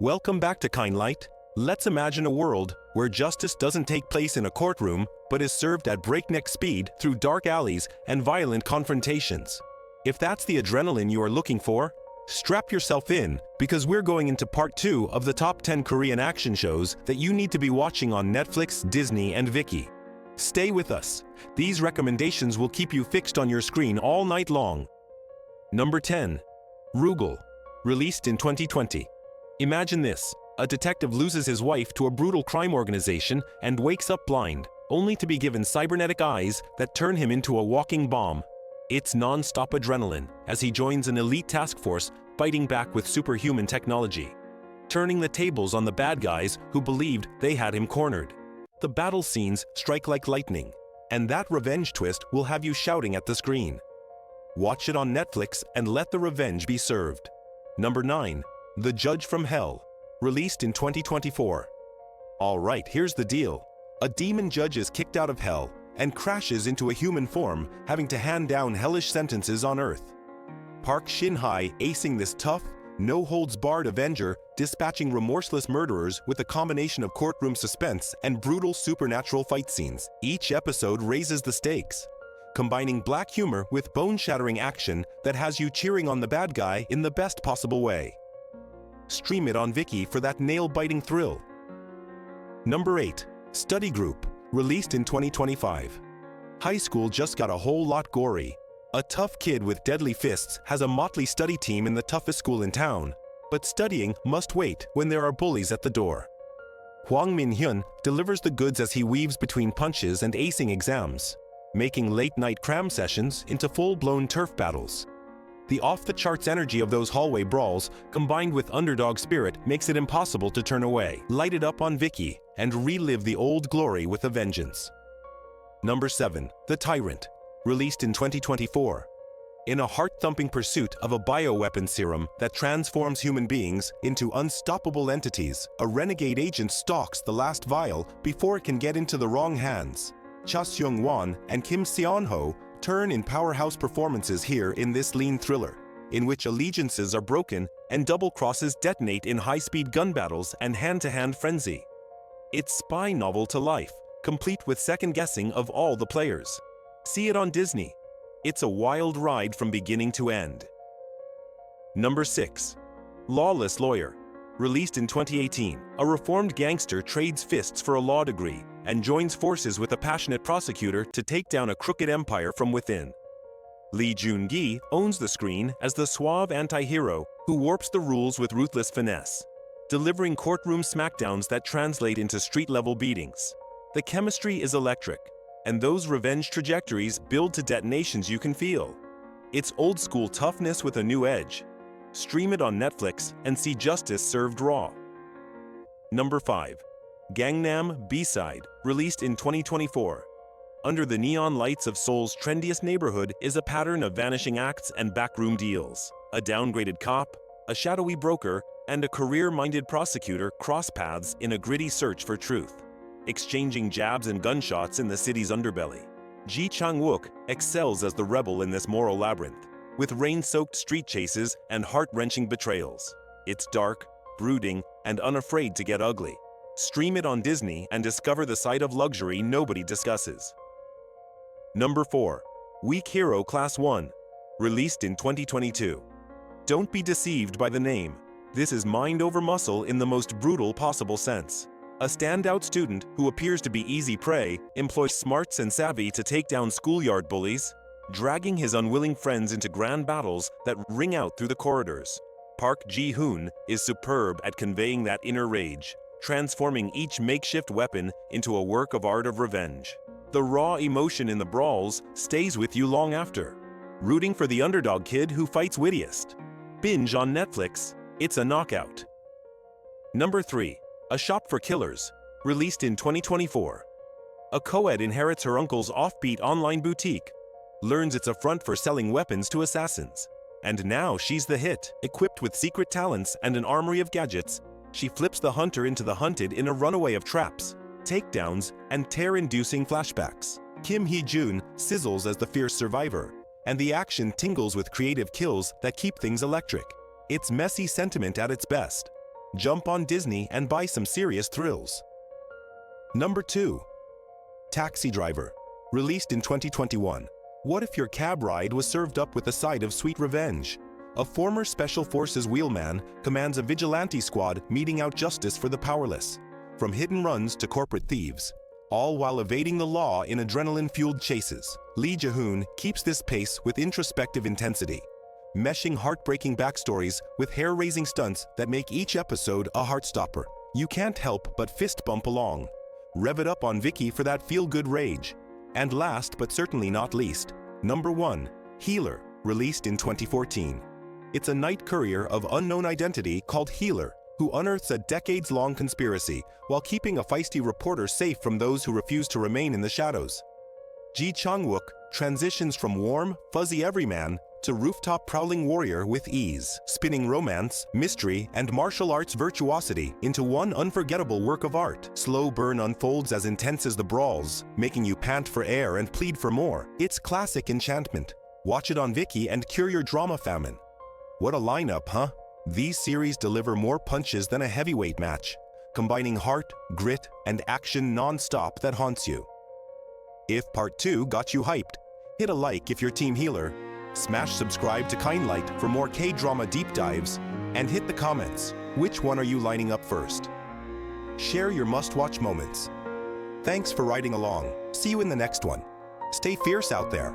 Welcome back to Kindlight. Let's imagine a world where justice doesn't take place in a courtroom, but is served at breakneck speed through dark alleys and violent confrontations. If that's the adrenaline you are looking for, strap yourself in, because we're going into part 2 of the top 10 Korean action shows that you need to be watching on Netflix, Disney, and Viki. Stay with us. These recommendations will keep you fixed on your screen all night long. Number 10. Rugul, released in 2020. Imagine this. A detective loses his wife to a brutal crime organization and wakes up blind, only to be given cybernetic eyes that turn him into a walking bomb. It's non-stop adrenaline as he joins an elite task force fighting back with superhuman technology, turning the tables on the bad guys who believed they had him cornered. The battle scenes strike like lightning, and that revenge twist will have you shouting at the screen. Watch it on Netflix and let the revenge be served. Number 9. The Judge from Hell, released in 2024. Alright, here's the deal. A demon judge is kicked out of hell and crashes into a human form, having to hand down hellish sentences on Earth. Park Shin-hye acing this tough, no-holds-barred avenger, dispatching remorseless murderers with a combination of courtroom suspense and brutal supernatural fight scenes. Each episode raises the stakes, combining black humor with bone-shattering action that has you cheering on the bad guy in the best possible way. Stream it on Viki for that nail-biting thrill. Number 8. Study Group, released in 2025. High school just got a whole lot gory. A tough kid with deadly fists has a motley study team in the toughest school in town, but studying must wait when there are bullies at the door. Hwang Min-hyun delivers the goods as he weaves between punches and acing exams, making late-night cram sessions into full-blown turf battles. The off-the-charts energy of those hallway brawls, combined with underdog spirit, makes it impossible to turn away. Light it up on Viki and relive the old glory with a vengeance. Number 7. The Tyrant, released in 2024. In a heart-thumping pursuit of a bioweapon serum that transforms human beings into unstoppable entities, a renegade agent stalks the last vial before it can get into the wrong hands. Cha Seung-won and Kim Seon-ho turn in powerhouse performances here in this lean thriller, in which allegiances are broken and double crosses detonate in high-speed gun battles and hand-to-hand frenzy. It's spy novel to life, complete with second-guessing of all the players. See it on Disney. It's a wild ride from beginning to end. Number 6. Lawless Lawyer, released in 2018. A reformed gangster trades fists for a law degree and joins forces with a passionate prosecutor to take down a crooked empire from within. Lee Joon-gi owns the screen as the suave anti-hero who warps the rules with ruthless finesse, delivering courtroom smackdowns that translate into street-level beatings. The chemistry is electric, and those revenge trajectories build to detonations you can feel. It's old-school toughness with a new edge. Stream it on Netflix and see justice served raw. Number 5. Gangnam B-Side, released in 2024. Under the neon lights of Seoul's trendiest neighborhood is a pattern of vanishing acts and backroom deals. A downgraded cop, a shadowy broker, and a career-minded prosecutor cross paths in a gritty search for truth, exchanging jabs and gunshots in the city's underbelly. Ji Chang-wook excels as the rebel in this moral labyrinth, with rain-soaked street chases and heart-wrenching betrayals. It's dark, brooding, and unafraid to get ugly. Stream it on Disney and discover the side of luxury nobody discusses. Number 4. Weak Hero Class 1, released in 2022. Don't be deceived by the name. This is mind over muscle in the most brutal possible sense. A standout student who appears to be easy prey employs smarts and savvy to take down schoolyard bullies, dragging his unwilling friends into grand battles that ring out through the corridors. Park Ji-hoon is superb at conveying that inner rage, transforming each makeshift weapon into a work of art of revenge. The raw emotion in the brawls stays with you long after, rooting for the underdog kid who fights wittiest. Binge on Netflix. It's a knockout. Number 3. A Shop for Killers, released in 2024. A co-ed inherits her uncle's offbeat online boutique, learns it's a front for selling weapons to assassins, and now she's the hit. Equipped with secret talents and an armory of gadgets, she flips the hunter into the hunted in a runaway of traps, takedowns, and terror-inducing flashbacks. Kim Hee-jun sizzles as the fierce survivor, and the action tingles with creative kills that keep things electric. It's messy sentiment at its best. Jump on Disney and buy some serious thrills. Number 2. TaxiDriver. Released in 2021. What if your cab ride was served up with a side of sweet revenge? A former Special Forces wheelman commands a vigilante squad meting out justice for the powerless. From hit-and-runs to corporate thieves, all while evading the law in adrenaline-fueled chases. Lee Jae-hoon keeps this pace with introspective intensity, meshing heartbreaking backstories with hair-raising stunts that make each episode a heartstopper. You can't help but fist bump along. Rev it up on Viki for that feel-good rage. And last but certainly not least, number 1, Healer, released in 2014. It's a night courier of unknown identity called Healer, who unearths a decades-long conspiracy while keeping a feisty reporter safe from those who refuse to remain in the shadows. Ji Chang-wook transitions from warm, fuzzy everyman to rooftop prowling warrior with ease, spinning romance, mystery, and martial arts virtuosity into one unforgettable work of art. Slow burn unfolds as intense as the brawls, making you pant for air and plead for more. It's classic enchantment. Watch it on Viki and cure your drama famine. What a lineup, huh? These series deliver more punches than a heavyweight match, combining heart, grit, and action non-stop that haunts you. If part 2 got you hyped, hit a like if you're Team Healer, smash subscribe to Kindlight for more K-drama deep dives, and hit the comments. Which one are you lining up first? Share your must-watch moments. Thanks for riding along. See you in the next one. Stay fierce out there.